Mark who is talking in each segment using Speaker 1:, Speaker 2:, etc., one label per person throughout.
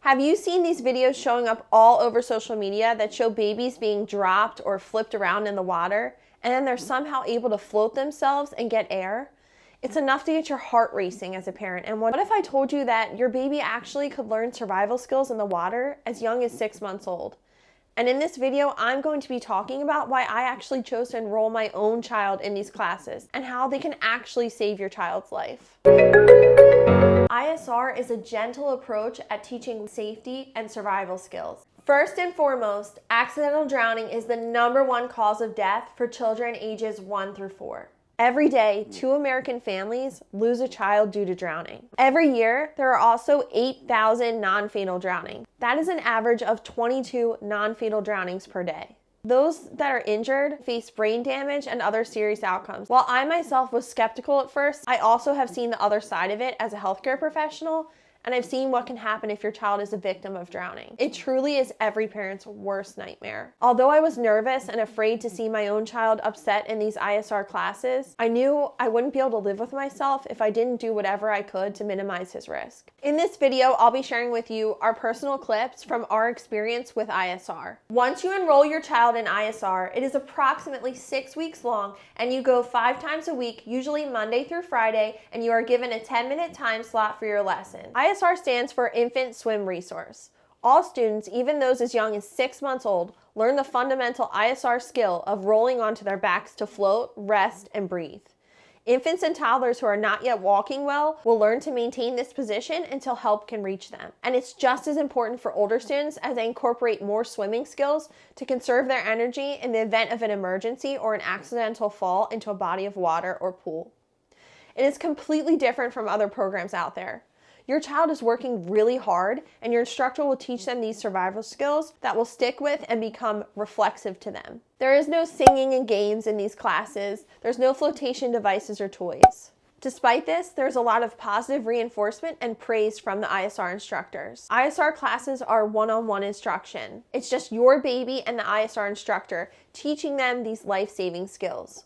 Speaker 1: Have you seen these videos showing up all over social media that show babies being dropped or flipped around in the water, and then they're somehow able to float themselves and get air? It's enough to get your heart racing as a parent. And what if I told you that your baby actually could learn survival skills in the water as young as 6 months old? And in this video, I'm going to be talking about why I actually chose to enroll my own child in these classes and how they can actually save your child's life. ISR is a gentle approach at teaching safety and survival skills. First and foremost, accidental drowning is the #1 cause of death for children ages 1 through 4. Every day, 2 American families lose a child due to drowning. Every year, there are also 8,000 non-fatal drownings. That is an average of 22 non-fatal drownings per day. Those that are injured face brain damage and other serious outcomes. While I myself was skeptical at first, I also have seen the other side of it as a healthcare professional, and I've seen what can happen if your child is a victim of drowning. It truly is every parent's worst nightmare. Although I was nervous and afraid to see my own child upset in these ISR classes, I knew I wouldn't be able to live with myself if I didn't do whatever I could to minimize his risk. In this video, I'll be sharing with you our personal clips from our experience with ISR. Once you enroll your child in ISR, it is approximately 6 weeks long, and you go 5 times a week, usually Monday through Friday, and you are given a 10-minute time slot for your lesson. ISR stands for Infant Swim Resource. All students, even those as young as 6 months old, learn the fundamental ISR skill of rolling onto their backs to float, rest, and breathe. Infants and toddlers who are not yet walking well will learn to maintain this position until help can reach them. And it's just as important for older students as they incorporate more swimming skills to conserve their energy in the event of an emergency or an accidental fall into a body of water or pool. It is completely different from other programs out there. Your child is working really hard, and your instructor will teach them these survival skills that will stick with and become reflexive to them. There is no singing and games in these classes. There's no flotation devices or toys. Despite this, there's a lot of positive reinforcement and praise from the ISR instructors. ISR classes are one-on-one instruction. It's just your baby and the ISR instructor teaching them these life-saving skills.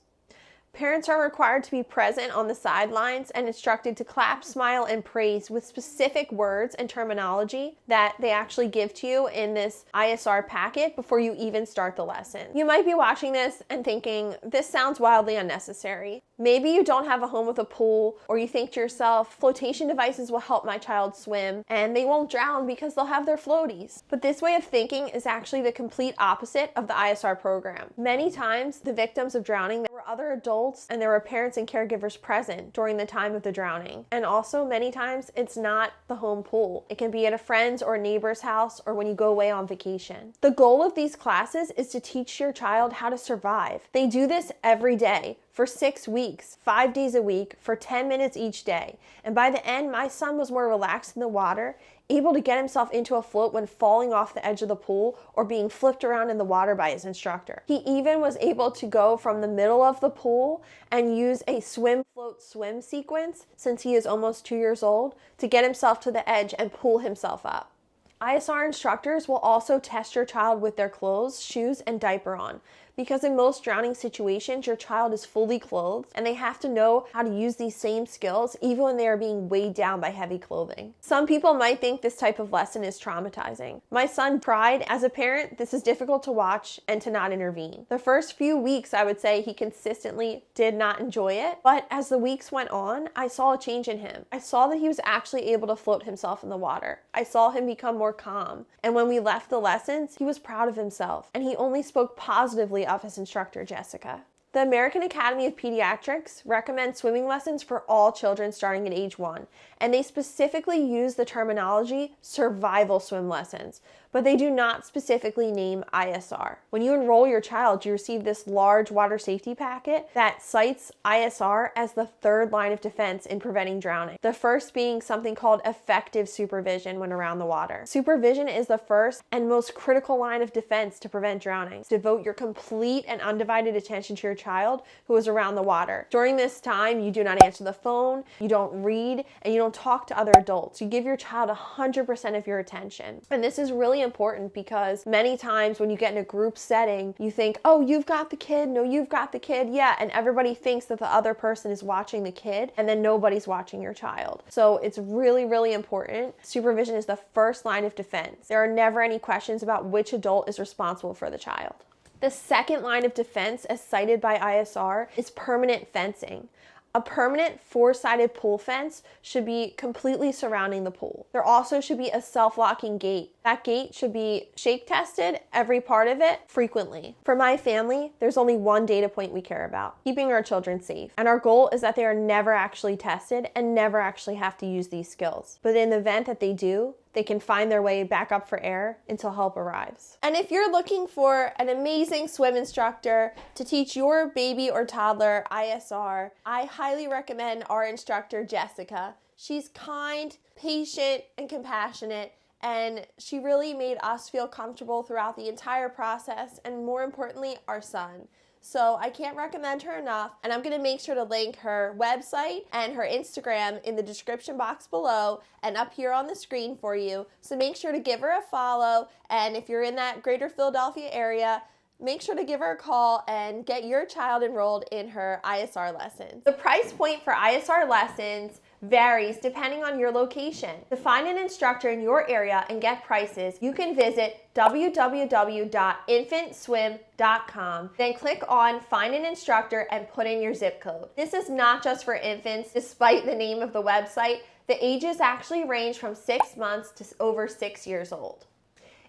Speaker 1: Parents are required to be present on the sidelines and instructed to clap, smile, and praise with specific words and terminology that they actually give to you in this ISR packet before you even start the lesson. You might be watching this and thinking, this sounds wildly unnecessary. Maybe you don't have a home with a pool, or you think to yourself, flotation devices will help my child swim, and they won't drown because they'll have their floaties. But this way of thinking is actually the complete opposite of the ISR program. Many times, the victims of drowning, there were other adults and there were parents and caregivers present during the time of the drowning. And also, many times, it's not the home pool. It can be at a friend's or a neighbor's house, or when you go away on vacation. The goal of these classes is to teach your child how to survive. They do this every day, for 6 weeks, 5 days a week, for 10 minutes each day. And by the end, my son was more relaxed in the water, able to get himself into a float when falling off the edge of the pool or being flipped around in the water by his instructor. He even was able to go from the middle of the pool and use a swim, float, swim sequence, since he is almost 2 years old, to get himself to the edge and pull himself up. ISR instructors will also test your child with their clothes, shoes, and diaper on, because in most drowning situations, your child is fully clothed and they have to know how to use these same skills even when they are being weighed down by heavy clothing. Some people might think this type of lesson is traumatizing. My son cried. As a parent, this is difficult to watch and to not intervene. The first few weeks, I would say he consistently did not enjoy it, but as the weeks went on, I saw a change in him. I saw that he was actually able to float himself in the water. I saw him become more calm. And when we left the lessons, he was proud of himself, and he only spoke positively of his instructor, Jessica. The American Academy of Pediatrics recommends swimming lessons for all children starting at age 1, and they specifically use the terminology survival swim lessons, but they do not specifically name ISR. When you enroll your child, you receive this large water safety packet that cites ISR as the 3rd line of defense in preventing drowning. The first being something called effective supervision when around the water. Supervision is the first and most critical line of defense to prevent drowning. Devote your complete and undivided attention to your child who is around the water. During this time, you do not answer the phone, you don't read, and you don't talk to other adults. You give your child 100% of your attention. And this is really important because many times when you get in a group setting, you think, oh, you've got the kid, no, you've got the kid, yeah, and everybody thinks that the other person is watching the kid, and then nobody's watching your child. So it's really, really important. Supervision is the first line of defense. There are never any questions about which adult is responsible for the child. The second line of defense, as cited by ISR, is permanent fencing. A permanent four-sided pool fence should be completely surrounding the pool. There also should be a self-locking gate. That gate should be shake tested, every part of it, frequently. For my family, there's only one data point we care about: keeping our children safe. And our goal is that they are never actually tested and never actually have to use these skills. But in the event that they do, they can find their way back up for air until help arrives. And if you're looking for an amazing swim instructor to teach your baby or toddler ISR, I highly recommend our instructor, Jessica. She's kind, patient, and compassionate, and she really made us feel comfortable throughout the entire process, and more importantly, our son. So I can't recommend her enough, and I'm going to make sure to link her website and her Instagram in the description box below and up here on the screen for you. So make sure to give her a follow, and if you're in that greater Philadelphia area, make sure to give her a call and get your child enrolled in her ISR lessons. The price point for ISR lessons varies depending on your location. To find an instructor in your area and get prices, you can visit www.infantswim.com. Then click on Find an Instructor and put in your zip code. This is not just for infants, despite the name of the website. The ages actually range from 6 months to over 6 years old.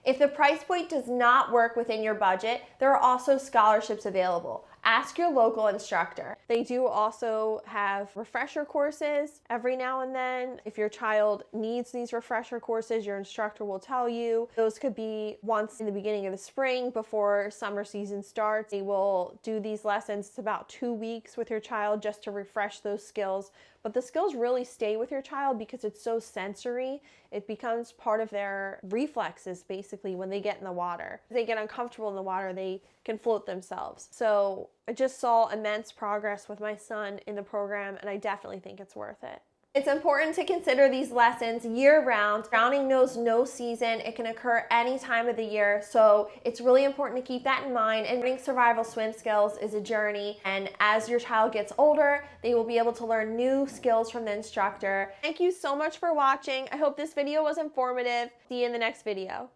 Speaker 1: If the price point does not work within your budget, there are also scholarships available. Ask your local instructor. They do also have refresher courses every now and then. If your child needs these refresher courses, your instructor will tell you. Those could be once in the beginning of the spring before summer season starts. They will do these lessons. It's about 2 weeks with your child just to refresh those skills. But the skills really stay with your child because it's so sensory. It becomes part of their reflexes basically when they get in the water. If they get uncomfortable in the water, they can float themselves. So I just saw immense progress with my son in the program, and I definitely think it's worth it. It's important to consider these lessons year-round. Drowning knows no season. It can occur any time of the year, so it's really important to keep that in mind. And learning survival swim skills is a journey, and as your child gets older, they will be able to learn new skills from the instructor. Thank you so much for watching. I hope this video was informative. See you in the next video.